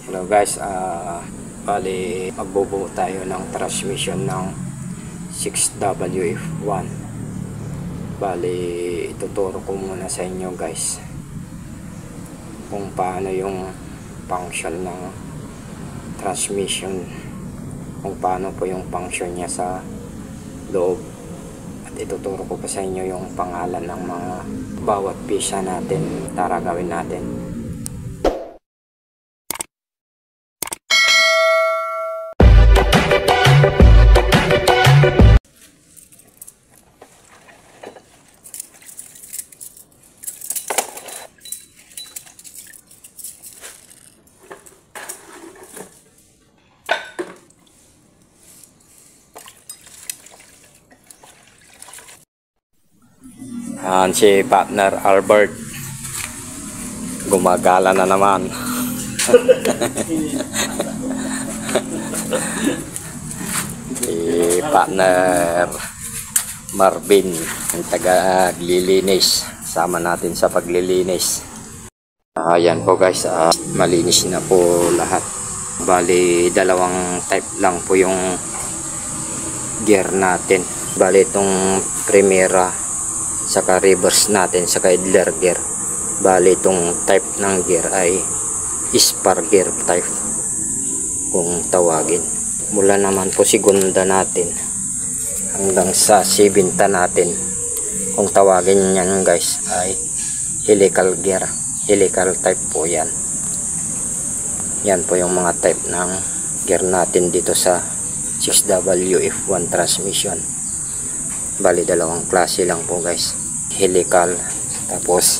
Hello guys, bali magbubuo tayo ng transmission ng 6WF1. Bali ituturo ko muna sa inyo guys kung paano yung function ng transmission, kung paano po yung function niya sa loob, at ituturo ko pa sa inyo yung pangalan ng mga bawat pisa natin. Tara gawin natin. Si partner Albert gumagala na naman. Si partner Marvin ang taga-glilinis, sama natin sa paglilinis. Ayan po guys, malinis na po lahat. Bali dalawang type lang po yung gear natin. Bali itong Primera saka reverse natin, saka idler gear. Bali itong type ng gear ay spar gear type kung tawagin. Mula naman po segunda natin hanggang sa sibinta natin, kung tawagin yan guys, ay helical gear, helical type po yan. Yan po yung mga type ng gear natin dito sa 6WF1 transmission. Bali dalawang klase lang po guys, helical tapos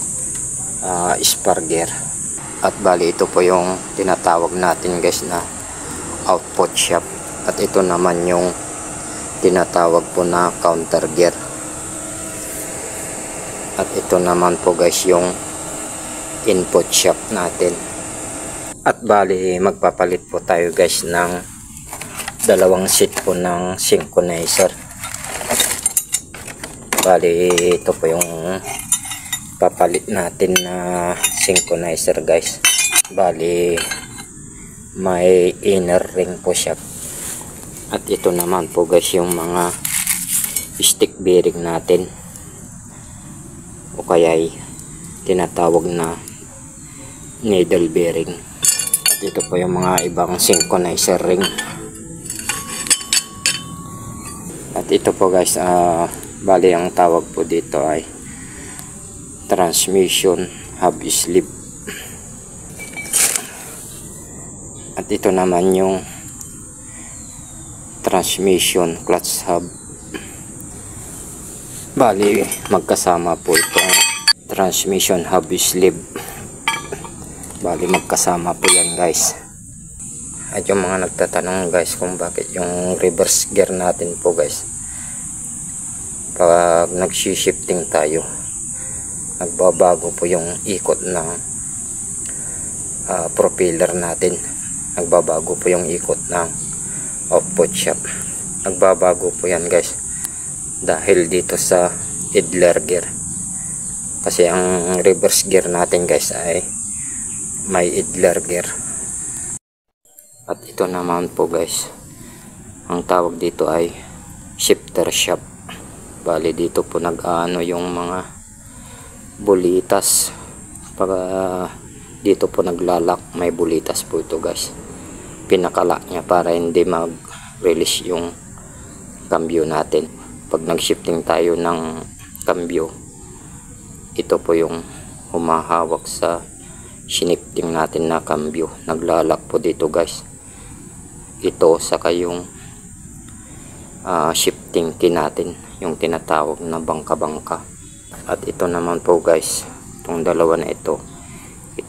spar gear. At bali ito po yung tinatawag natin guys na output shaft, at ito naman yung tinatawag po na counter gear. At ito naman po guys yung input shaft natin. At bali magpapalit po tayo guys ng dalawang set po ng synchronizer. Bali ito po yung papalit natin na synchronizer guys. Bali may inner ring po siya. At ito naman po guys yung mga stick bearing natin, o kaya tinatawag na needle bearing. At ito po yung mga ibang synchronizer ring. At ito po guys, bali ang tawag po dito ay transmission hub sleeve. At ito naman yung transmission clutch hub. Bali magkasama po itong transmission hub sleeve. Bali magkasama po yan guys. At yung mga nagtatanong guys kung bakit yung reverse gear natin po guys, pag nag-shifting tayo, nagbabago po yung ikot ng propeller natin, nagbabago po yung ikot ng output shaft. Nagbabago po yan guys dahil dito sa idler gear, kasi ang reverse gear natin guys ay may idler gear. At ito naman po guys, ang tawag dito ay shifter shaft. Bali dito po nag-ano yung mga bulitas, pag dito po naglalak, may bulitas po ito guys. Pinakala niya para hindi mag-release yung cambio natin. Pag nag-shifting tayo ng cambio, ito po yung humahawak sa shifting natin na cambio. Naglalak po dito guys. Ito saka yung shifting key natin, yung tinatawag na bangka-bangka. At ito naman po guys, itong dalawa na ito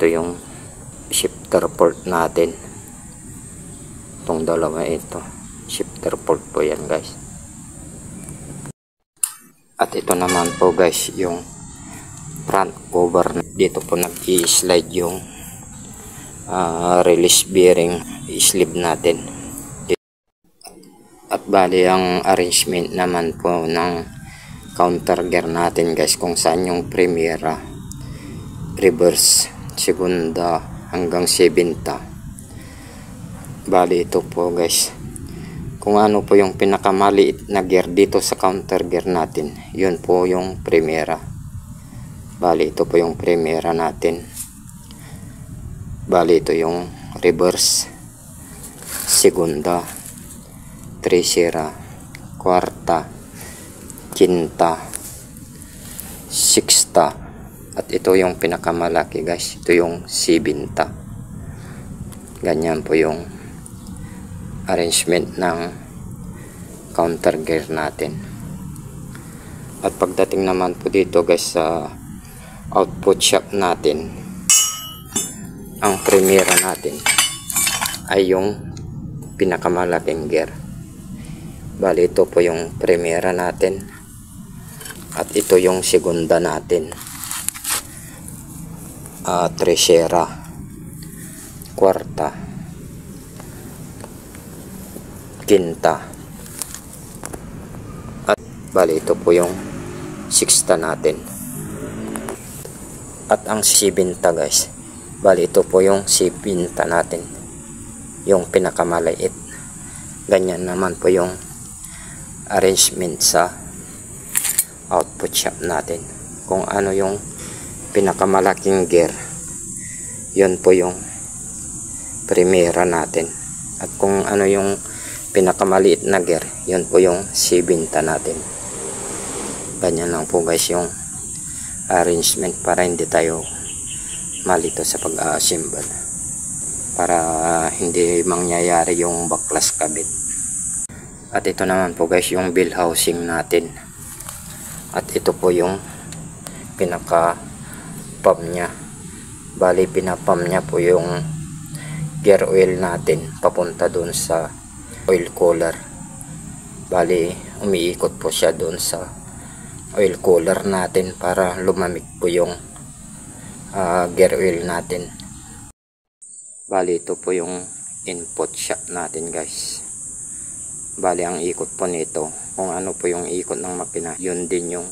yung shifter port natin. Itong dalawa ito, shifter port po yan guys. At ito naman po guys yung front cover. Dito po nag-i-slide yung release bearing sleeve natin. At bali ang arrangement naman po ng counter gear natin guys, kung saan yung Primera, reverse, segunda hanggang 70 Bali ito po guys, kung ano po yung pinakamaliit na gear dito sa counter gear natin, yun po yung primera. Bali ito po yung primera natin. Bali ito yung reverse, segunda, tercera, kwarta, quinta, sixta, at ito yung pinakamalaki guys, ito yung sibinta. Ganyan po yung arrangement ng counter gear natin. At pagdating naman po dito guys sa output shock natin, ang primera natin ay yung pinakamalaking gear. Bali ito po yung primera natin at ito yung segunda natin, tercera, kwarta, quinta, at bali ito po yung sixta natin. At ang sibinta guys, bali ito po yung sibinta natin, yung pinakamaliit. Ganyan naman po yung arrangement sa output shock natin. Kung ano yung pinakamalaking gear, yun po yung primera natin. At kung ano yung pinakamaliit na gear, yun po yung sibinta natin. Ganyan lang po guys yung arrangement para hindi tayo malito sa pag-assemble, para hindi mangyayari yung backlash kabit. At ito naman po guys yung bill housing natin. At ito po yung pinaka pump nya. Bali pinapump nya po yung gear oil natin papunta dun sa oil cooler. Bali umiikot po siya dun sa oil cooler natin para lumamig po yung gear oil natin. Bali ito po yung input shock natin guys. Bali ang ikot po nito, kung ano po yung ikot ng makina, yun din yung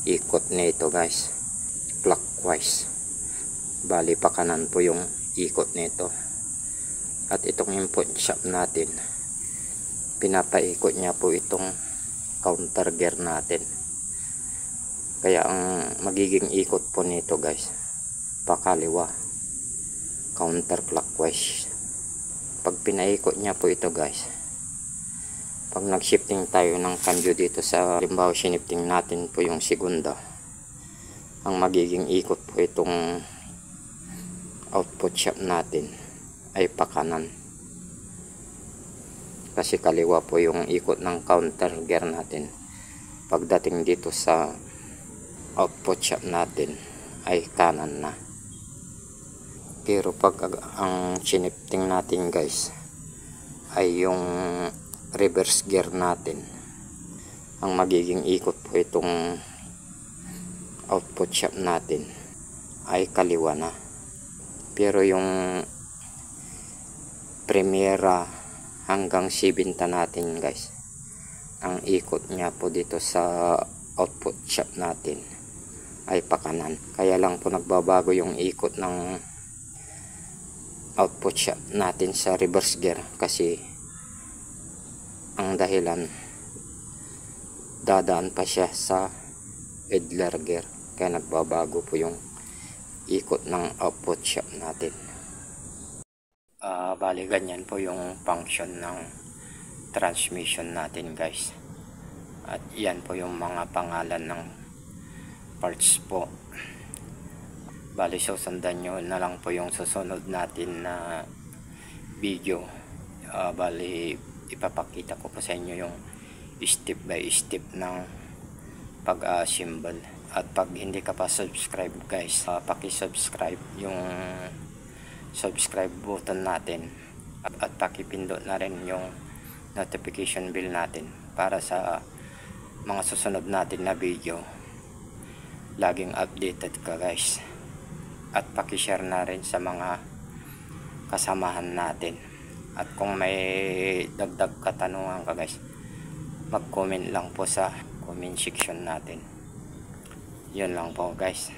ikot nito guys, clockwise. Bali pa kanan po yung ikot nito. At itong input shock natin, pinapaikot niya po itong counter gear natin. Kaya ang magiging ikot po nito guys, pakaliwa, counterclockwise. Pag pinaikot niya po ito guys, pag nag-shifting tayo ng cambio dito sa halimbawa sinifting natin po yung segunda, ang magiging ikot po itong output shock natin ay pakanan. Kasi kaliwa po yung ikot ng counter gear natin. Pagdating dito sa output shock natin ay kanan na. Pero pag ang sinifting natin guys ay yung reverse gear natin, ang magiging ikot po itong output shock natin ay kaliwa na. Pero yung primera hanggang sibinta natin guys, ang ikot niya po dito sa output shock natin ay pakanan. Kaya lang po nagbabago yung ikot ng output shock natin sa reverse gear, kasi ang dahilan dadaan pa siya sa idler gear, kaya nagbabago po yung ikot ng output shock natin. Bali ganyan po yung function ng transmission natin guys. At yan po yung mga pangalan ng parts po. Bali susundan nyo na lang po yung susunod natin na video. Bali ipapakita ko po sa inyo yung step by step ng pag-assemble. At pag hindi ka pa subscribe guys, paki-subscribe yung subscribe button natin, at paki-pindot na rin yung notification bell natin para sa mga susunod natin na video laging updated ka guys. At paki-share na rin sa mga kasamahan natin. At kung may dagdag katanungan ka guys, mag-comment lang po sa comment section natin. Yun lang po guys.